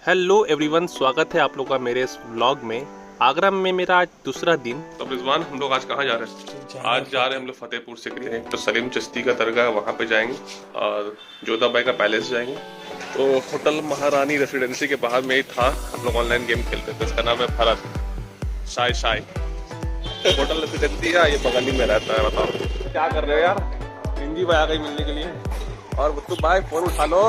Hello everyone, स्वागत है आप लोगों का मेरे इस व्लॉग में। आगरा में मेरा आज दूसरा दिन। तो रिजवान, हम लोग आज कहाँ जा रहे हैं? आज जा रहे हैं हम लोग फतेहपुर सिकरी। तो सलीम चिश्ती का दरगाह है, वहाँ पे जाएंगे और जोधाबाई का पैलेस जाएंगे। तो होटल महारानी रेसिडेंसी के बाहर में ही था, हम लोग ऑनलाइन गेम खेलते थे। इसका नाम है भरत शाय शाय। होटल रेसिडेंसी है, ये बगल ही में रहता है। बताओ क्या कर रहे हो यार? रिंजी भाई आ गई मिलने के लिए। और बुत्तू भाई फोन उठा लो।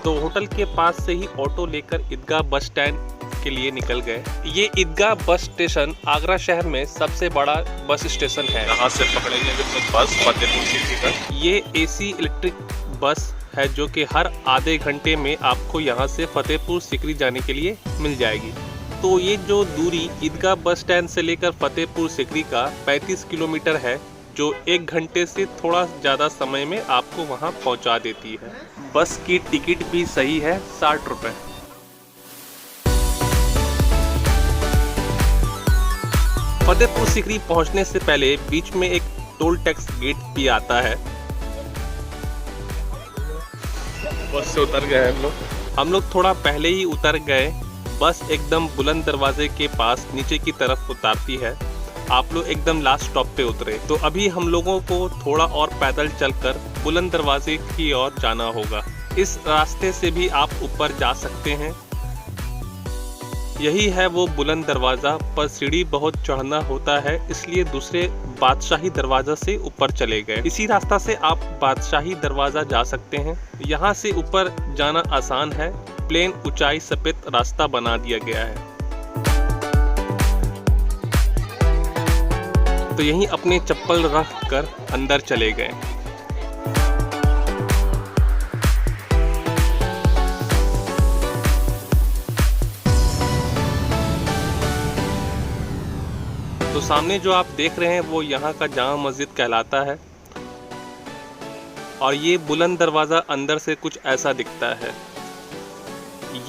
तो होटल के पास से ही ऑटो लेकर ईदगाह बस स्टैंड के लिए निकल गए। ये ईदगाह बस स्टेशन आगरा शहर में सबसे बड़ा बस स्टेशन है। यहाँ से पकड़ेंगे बस फतेहपुर सिकरी तक। ये एसी इलेक्ट्रिक बस है जो कि हर आधे घंटे में आपको यहाँ से फतेहपुर सिकरी जाने के लिए मिल जाएगी। तो ये जो दूरी ईदगाह बस स्टैंड से लेकर फतेहपुर सिकरी का 35 किलोमीटर है, जो 1 घंटे से थोड़ा ज़्यादा समय में आपको वहाँ पहुँचा देती है। बस की टिकट भी सही है, 60 रुपये। फतेहपुर सिकरी पहुँचने से पहले बीच में एक टोल टैक्स गेट भी आता है। बस से उतर गए हम लोग थोड़ा पहले ही उतर गए। बस एकदम बुलंद दरवाजे के पास नीचे की तरफ उतारती है। आप लोग एकदम लास्ट स्टॉप पे उतरे। तो अभी हम लोगों को थोड़ा और पैदल चलकर बुलंद दरवाजे की ओर जाना होगा। इस रास्ते से भी आप ऊपर जा सकते हैं। यही है वो बुलंद दरवाज़ा, पर सीढ़ी बहुत चढ़ना होता है, इसलिए दूसरे बादशाही दरवाज़ा से ऊपर चले गए। इसी रास्ता से आप बादशाही दरवाज़ा जा सकते हैं। यहाँ से ऊपर जाना आसान है, प्लेन ऊंचाई सफेद रास्ता बना दिया गया है। तो यहीं अपने चप्पल रख कर अंदर चले गए। तो सामने जो आप देख रहे हैं वो यहाँ का जामा मस्जिद कहलाता है। और ये बुलंद दरवाज़ा अंदर से कुछ ऐसा दिखता है।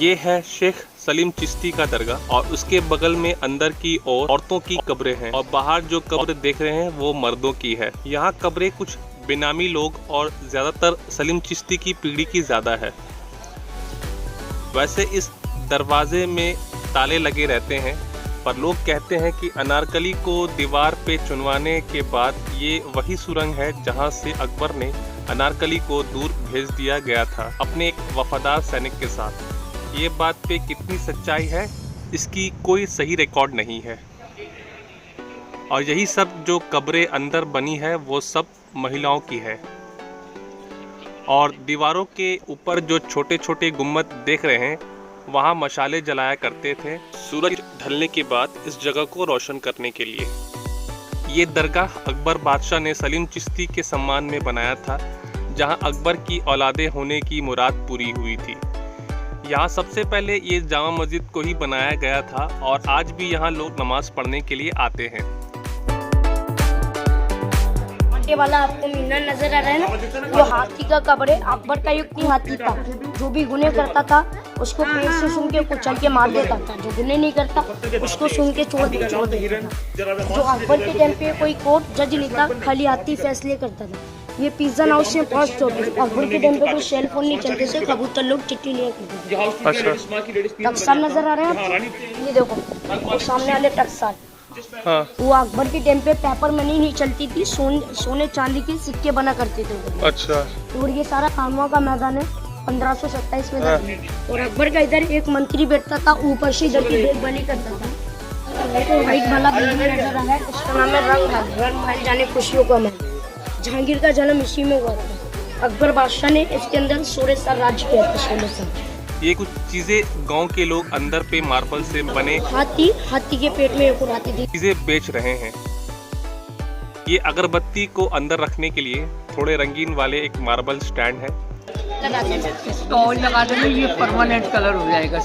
ये है शेख सलीम चिश्ती का दरगाह और उसके बगल में अंदर की ओर औरतों की कब्रें हैं और बाहर जो कब्र देख रहे हैं वो मर्दों की है। यहाँ कब्रें कुछ बेनामी लोग और ज़्यादातर सलीम चिश्ती की पीढ़ी की ज़्यादा है। वैसे इस दरवाजे में ताले लगे रहते हैं, पर लोग कहते हैं कि अनारकली को दीवार पे चुनवाने के बाद ये वही सुरंग है जहाँ से अकबर ने अनारकली को दूर भेज दिया गया था अपने एक वफादार सैनिक के साथ। ये बात पे कितनी सच्चाई है इसकी कोई सही रिकॉर्ड नहीं है। और यही सब जो कब्रें अंदर बनी है वो सब महिलाओं की है। और दीवारों के ऊपर जो छोटे छोटे गुम्बद देख रहे हैं वहाँ मशाले जलाया करते थे सूरज ढलने के बाद इस जगह को रोशन करने के लिए। ये दरगाह अकबर बादशाह ने सलीम चिश्ती के सम्मान में बनाया था, जहाँ अकबर की औलादे होने की मुराद पूरी हुई थी। यहाँ सबसे पहले ये जामा मस्जिद को ही बनाया गया था और आज भी यहाँ लोग नमाज पढ़ने के लिए आते हैं। ये वाला आपको मीनार नजर आ रहा है ना, वो हाथी का कब्र है। अकबर का युग हाथी था, जो भी गुने करता था उसको पेड़ से सुन के कुचल के मार देता था, जो गुने नहीं करता उसको सुन के छोड़ देता था। जो अकबर के टाइम पे कोई कोर्ट जज नहीं था, खाली हाथी फैसले करता था। ये पिज्जा हाउस में 5 चौकी। अकबर के टाइम पे कोई सेल फोन नहीं चलते थे, कबूतर लोग चिट्ठी लिया करते थे। टकसाल नजर आ रहे हैं, ये देखो वो सामने वाले टकसाल। हाँ। वो अकबर के टाइम पे पेपर मनी नहीं चलती थी, सोने चांदी के सिक्के बना करते थे। अच्छा। और ये सारा खानवा का मैदान है, 1527 में। हाँ। और अकबर का इधर एक मंत्री बैठता था, ऊपर से इधर की देखभाली करता था। व्हाइट वाला बिल्डिंग नजर आ रहा है, उसका नाम है रंग महल। रंग महल जाने खुशियों का महल। जहांगीर का जन्म इसी में हुआ था। अकबर बादशाह ने इसके अंदर 16 साल राज्य किया था। 16 साल। ये कुछ चीजें गांव के लोग अंदर पे मार्बल से बने हाथी के पेट में एक और हाथी थी, चीजें बेच रहे हैं। ये अगरबत्ती को अंदर रखने के लिए थोड़े रंगीन वाले एक मार्बल स्टैंड है। स्टॉल लगाने में ये परमानेंट कलर हो जाएगा।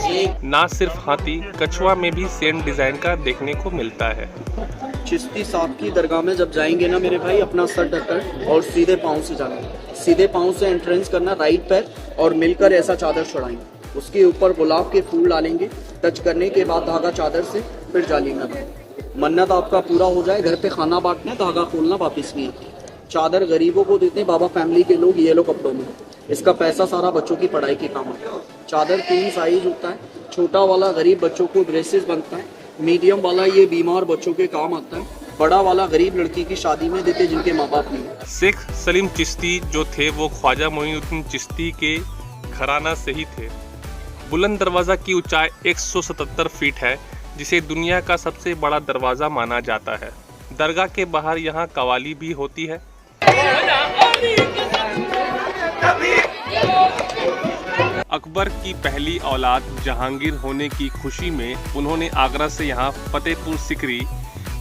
ना सिर्फ हाथी, कछुआ में भी सेम डिजाइन का देखने को मिलता है। चिश्ती साहब की दरगाह में जब जाएंगे ना मेरे भाई, अपना सर ढककर और सीधे पाँव से जाना। सीधे पाँव से एंट्रेंस करना, राइट पैर, और मिलकर ऐसा चादर चढ़ाएंगे। उसके ऊपर गुलाब के फूल डालेंगे। टच करने के बाद धागा चादर से फिर डालेंगे। मन्नत आपका पूरा हो जाए। घर पे खाना बांटना, धागा खोलना वापस नहीं। चादर गरीबों को देते हैं बाबा फैमिली के लोग येलो कपड़ों में। इसका पैसा सारा बच्चों की पढ़ाई के काम आता है। चादर 3 साइज होता है। छोटा वाला गरीब बच्चों को ड्रेसेस बनता है, मीडियम वाला ये बीमार बच्चों के काम आता है, बड़ा वाला गरीब लड़की की शादी में देते जिनके माँ बाप नहीं। शेख सलीम चिश्ती जो थे वो ख्वाजा मोइनुद्दीन चिश्ती के घराना से ही थे। बुलंद दरवाज़ा की ऊंचाई 177 फीट है, जिसे दुनिया का सबसे बड़ा दरवाज़ा माना जाता है। दरगाह के बाहर यहाँ कवाली भी होती है। अकबर की पहली औलाद जहांगीर होने की खुशी में उन्होंने आगरा से यहाँ फतेहपुर सिकरी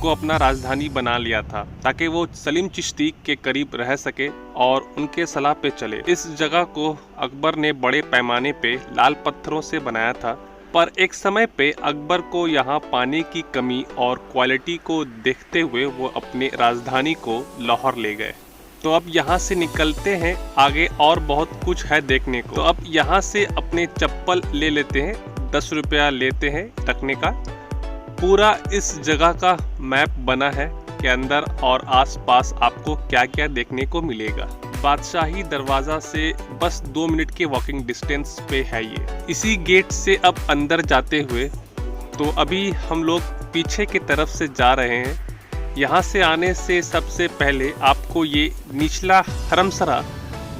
को अपना राजधानी बना लिया था, ताकि वो सलीम चिश्ती के करीब रह सके और उनके सलाह पे चले। इस जगह को अकबर ने बड़े पैमाने पे लाल पत्थरों से बनाया था, पर एक समय पे अकबर को यहाँ पानी की कमी और क्वालिटी को देखते हुए वो अपने राजधानी को लाहौर ले गए। तो अब यहाँ से निकलते हैं, आगे और बहुत कुछ है देखने को। तो अब यहाँ से अपने चप्पल ले लेते हैं, 10 रुपया लेते हैं रखने का। पूरा इस जगह का मैप बना है कि अंदर और आसपास आपको क्या क्या देखने को मिलेगा। बादशाही दरवाज़ा से बस 2 मिनट के वॉकिंग डिस्टेंस पे है ये। इसी गेट से अब अंदर जाते हुए, तो अभी हम लोग पीछे की तरफ से जा रहे हैं। यहाँ से आने से सबसे पहले आपको ये निचला हरमसरा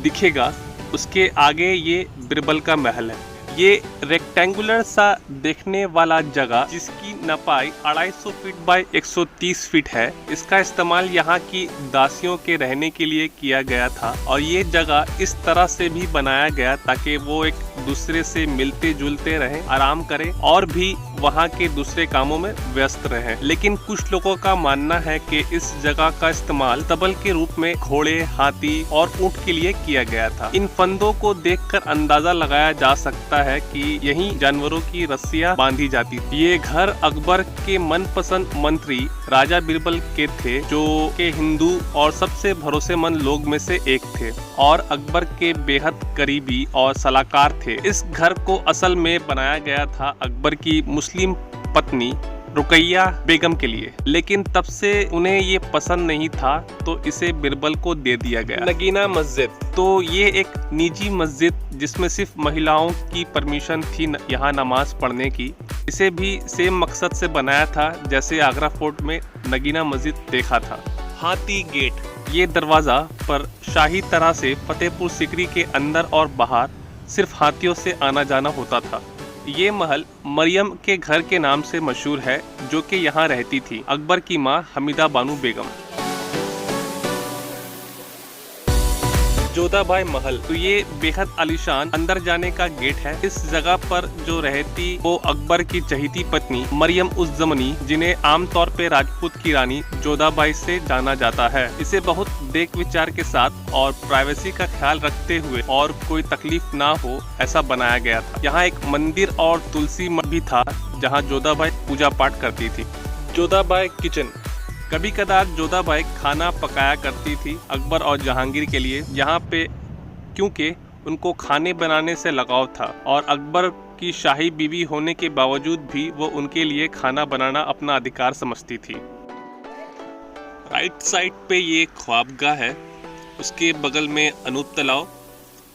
दिखेगा, उसके आगे ये बिरबल का महल है। ये रेक्टेंगुलर सा देखने वाला जगह जिसकी नपाई 250 फीट बाय 130 फीट है, इसका इस्तेमाल यहाँ की दासियों के रहने के लिए किया गया था। और ये जगह इस तरह से भी बनाया गया ताकि वो एक दूसरे से मिलते जुलते रहें, आराम करें और भी वहाँ के दूसरे कामों में व्यस्त रहें। लेकिन कुछ लोगों का मानना है कि इस जगह का इस्तेमाल तबल के रूप में घोड़े, हाथी और ऊंट के लिए किया गया था। इन फंदों को देखकर अंदाजा लगाया जा सकता है कि यहीं जानवरों की रस्सियां बांधी जाती थी। ये घर अकबर के मनपसंद मंत्री राजा बिरबल के थे, जो के हिंदू और सबसे भरोसेमंद लोग में से एक थे और अकबर के बेहद करीबी और सलाहकार थे। इस घर को असल में बनाया गया था अकबर की मुस्लिम पत्नी रुकैया बेगम के लिए, लेकिन तब से उन्हें ये पसंद नहीं था तो इसे बिरबल को दे दिया गया। नगीना मस्जिद, तो ये एक निजी मस्जिद जिसमें सिर्फ महिलाओं की परमिशन थी यहाँ नमाज पढ़ने की। इसे भी सेम मकसद से बनाया था जैसे आगरा फोर्ट में नगीना मस्जिद देखा था। हाथी गेट, ये दरवाज़ा पर शाही तरह से फतेहपुर सिकरी के अंदर और बाहर सिर्फ हाथियों से आना जाना होता था। ये महल मरियम के घर के नाम से मशहूर है, जो कि यहाँ रहती थी, अकबर की माँ हमीदा बानो बेगम। जोधाबाई महल, तो ये बेहद आलीशान अंदर जाने का गेट है। इस जगह पर जो रहती वो अकबर की चहेती पत्नी मरियम उज़ ज़मानी, जिन्हें आमतौर पे राजपूत की रानी जोधाबाई से जाना जाता है। इसे बहुत देख विचार के साथ और प्राइवेसी का ख्याल रखते हुए और कोई तकलीफ ना हो ऐसा बनाया गया था। यहाँ एक मंदिर और तुलसी मठ भी था जहाँ जोधाबाई पूजा पाठ करती थी। जोधाबाई किचन, कभी कदार जोधाबाई खाना पकाया करती थी अकबर और जहांगीर के लिए यहाँ पे, क्योंकि उनको खाने बनाने से लगाव था और अकबर की शाही बीवी होने के बावजूद भी वो उनके लिए खाना बनाना अपना अधिकार समझती थी। राइट साइड पे ये ख्वाबगाह है, उसके बगल में अनूप तालाब,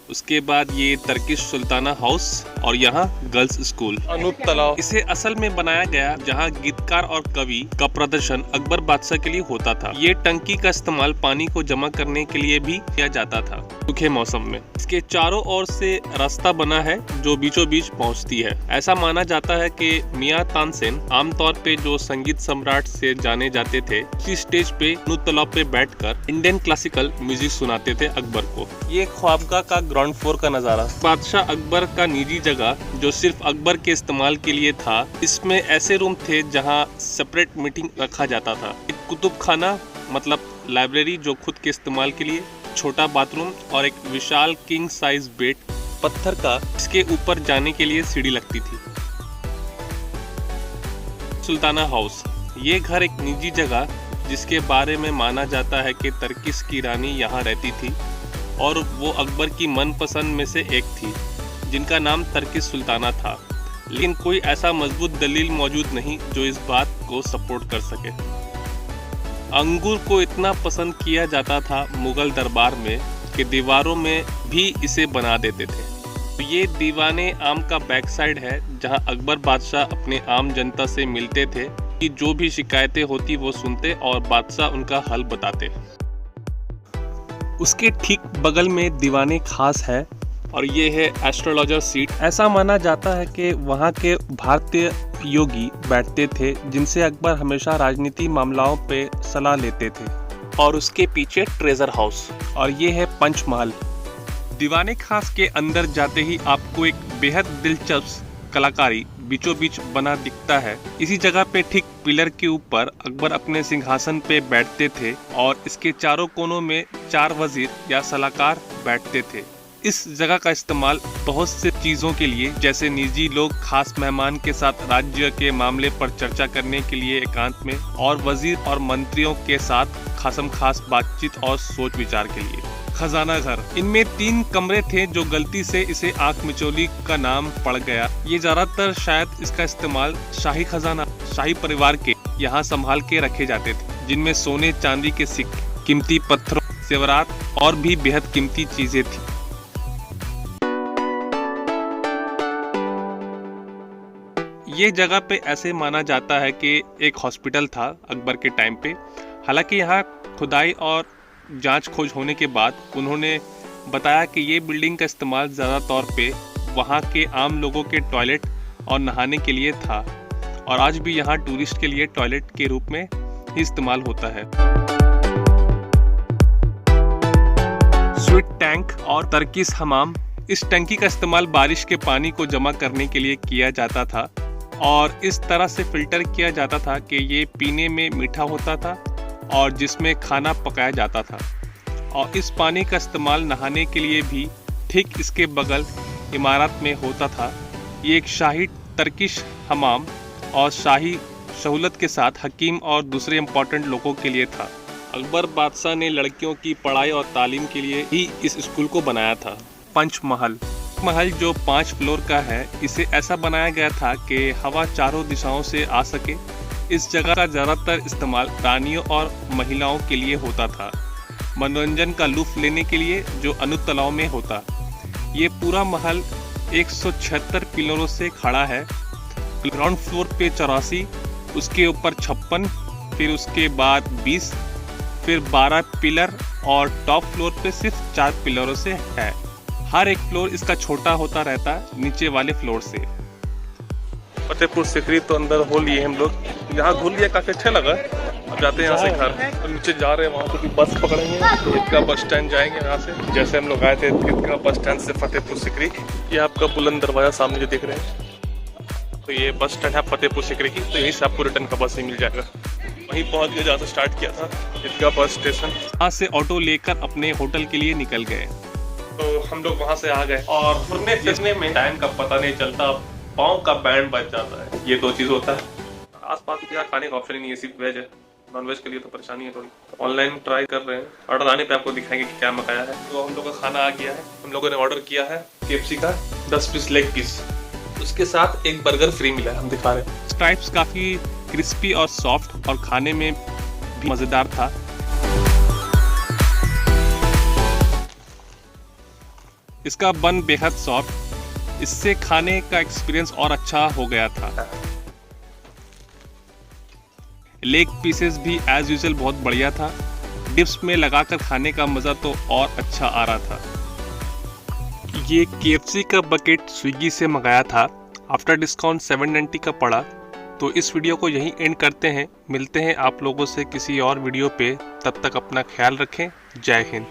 उसके बाद ये तर्किश सुल्ताना हाउस और यहाँ गर्ल्स स्कूल। अनूप तालाब, इसे असल में बनाया गया जहाँ गीतकार और कवि का प्रदर्शन अकबर बादशाह के लिए होता था। ये टंकी का इस्तेमाल पानी को जमा करने के लिए भी किया जाता था सूखे मौसम में। इसके चारों ओर से रास्ता बना है जो बीचों बीच पहुँचती है। ऐसा माना जाता है कि मियां तानसेन आमतौर पे जो संगीत सम्राट से जाने जाते थे, इसी स्टेज पे अनूप तालाब पे बैठकर इंडियन क्लासिकल म्यूजिक सुनाते थे अकबर को। ये ख्वाबगाह का ग्राउंड फ्लोर का नजारा, बादशाह अकबर का निजी जगह जो सिर्फ अकबर के इस्तेमाल के लिए था। इसमें ऐसे रूम थे जहां सेपरेट मीटिंग रखा जाता था। एक कुतुब खाना मतलब लाइब्रेरी जो खुद के इस्तेमाल के लिए, छोटा बाथरूम और एक विशाल किंग साइज बेड पत्थर का, इसके ऊपर जाने के लिए सीढ़ी लगती थी। सुल्ताना हाउस, ये घर एक निजी जगह जिसके बारे में माना जाता है कि तर्किश की रानी यहाँ रहती थी और वो अकबर की मनपसंद में से एक थी, जिनका नाम तर्किश सुल्ताना था। लेकिन कोई ऐसा मजबूत दलील मौजूद नहीं जो इस बात को सपोर्ट कर सके। अंगूर को इतना पसंद किया जाता था मुगल दरबार में कि दीवारों में भी इसे बना देते थे। ये दीवाने आम का बैक साइड है, जहां अकबर बादशाह अपने आम जनता से मिलते थे कि जो भी शिकायतें होती वो सुनते और बादशाह उनका हल बताते। उसके ठीक बगल में दीवाने खास है और ये है एस्ट्रोलॉजर सीट। ऐसा माना जाता है कि वहाँ के भारतीय योगी बैठते थे जिनसे अकबर हमेशा राजनीति मामलों पे सलाह लेते थे। और उसके पीछे ट्रेजर हाउस और ये है पंचमहल। दीवाने खास के अंदर जाते ही आपको एक बेहद दिलचस्प कलाकारी बीचों बीच बना दिखता है। इसी जगह पे ठीक पिलर के ऊपर अकबर अपने सिंहासन पे बैठते थे और इसके चारों कोनों में 4 वजीर या सलाहकार बैठते थे। इस जगह का इस्तेमाल बहुत से चीज़ों के लिए, जैसे निजी लोग खास मेहमान के साथ राज्य के मामले पर चर्चा करने के लिए एकांत में, और वजीर और मंत्रियों के साथ खासम खास बातचीत और सोच विचार के लिए। खजाना घर, इनमें 3 कमरे थे जो गलती से इसे आंख मिचौली का नाम पड़ गया। ये ज्यादातर शायद इसका इस्तेमाल शाही खजाना, शाही परिवार के यहाँ संभाल के रखे जाते थे, जिनमें सोने चांदी के सिक्के, कीमती पत्थरों, जेवरात और भी बेहद कीमती चीजें थी। ये जगह पे ऐसे माना जाता है कि एक हॉस्पिटल था अकबर के टाइम पे। हालांकि यहाँ खुदाई और जांच खोज होने के बाद उन्होंने बताया कि ये बिल्डिंग का इस्तेमाल ज़्यादा तौर पे वहाँ के आम लोगों के टॉयलेट और नहाने के लिए था, और आज भी यहाँ टूरिस्ट के लिए टॉयलेट के रूप में ही इस्तेमाल होता है। स्वीट टैंक और तरकीस हमाम, इस टंकी का इस्तेमाल बारिश के पानी को जमा करने के लिए किया जाता था और इस तरह से फिल्टर किया जाता था कि ये पीने में मीठा होता था और जिसमें खाना पकाया जाता था। और इस पानी का इस्तेमाल नहाने के लिए भी ठीक इसके बगल इमारत में होता था। ये एक शाही तरकिश हमाम और शाही सहूलत के साथ हकीम और दूसरे इम्पोर्टेंट लोगों के लिए था। अकबर बादशाह ने लड़कियों की पढ़ाई और तालीम के लिए ही इस स्कूल को बनाया था। पंचमहल महल जो 5 फ्लोर का है, इसे ऐसा बनाया गया था कि हवा चारों दिशाओं से आ सके। इस जगह का ज़्यादातर इस्तेमाल रानियों और महिलाओं के लिए होता था, मनोरंजन का लुत्फ लेने के लिए जो अनुतलाव में होता। ये पूरा महल 176 पिलरों से खड़ा है। ग्राउंड फ्लोर पे 84, उसके ऊपर 56, फिर उसके बाद 20, फिर 12 पिलर और टॉप फ्लोर पे सिर्फ 4 पिलरों से है। हर एक फ्लोर इसका छोटा होता रहता है नीचे वाले फ्लोर से। फतेहपुर सिकरी तो अंदर हो लिए हम लोग, यहाँ घूम लिया, काफी अच्छा लगा। अब जाते हैं यहाँ से घर, तो नीचे जा रहे हैं, वहाँ से भी बस पकड़ेंगे, ईदगाह बस स्टैंड जाएंगे। यहाँ से जैसे हम लोग आए थे ईदगाह बस स्टैंड से फतेहपुर सिकरी, ये आपका बुलंद दरवाजा सामने जो देख रहे हैं, तो ये बस स्टैंड है फतेहपुर सिकरी की। तो यहीं से आपको रिटर्न का बस ही मिल जाएगा। वहीं पहुँच गए जहाँ से स्टार्ट किया था, ईदगाह बस स्टेशन। वहाँ से ऑटो लेकर अपने होटल के लिए निकल गए। तो हम लोग वहाँ से आ गए और घूमने फिरने में टाइम का पता नहीं चलता, पाँव का बैंड बच जाता है। ये 2 चीज़ होता है। आसपास क्या खाने का ऑप्शन ही नहीं है, सिर्फ वेज है। नॉन वेज के लिए तो परेशानी है थोड़ी। ऑनलाइन ट्राई कर रहे हैं, ऑर्डर आने पे आपको दिखाएंगे कि क्या मंगाया है। तो हम लोग का खाना आ गया है। हम लोगों ने ऑर्डर किया है KFC का 10 पीस लेग पीस, उसके साथ एक बर्गर फ्री मिला है, हम दिखा रहे हैं। स्ट्राइप्स काफ़ी क्रिस्पी और सॉफ्ट और खाने में भी मज़ेदार था। इसका बन बेहद सॉफ्ट, इससे खाने का एक्सपीरियंस और अच्छा हो गया था। लेग पीसेस भी एज यूजुअल बहुत बढ़िया था। डिप्स में लगाकर खाने का मज़ा तो और अच्छा आ रहा था। ये KFC का बकेट स्विगी से मंगाया था, आफ्टर डिस्काउंट 790 का पड़ा। तो इस वीडियो को यहीं एंड करते हैं। मिलते हैं आप लोगों से किसी और वीडियो पे, तब तक अपना ख्याल रखें। जय हिंद।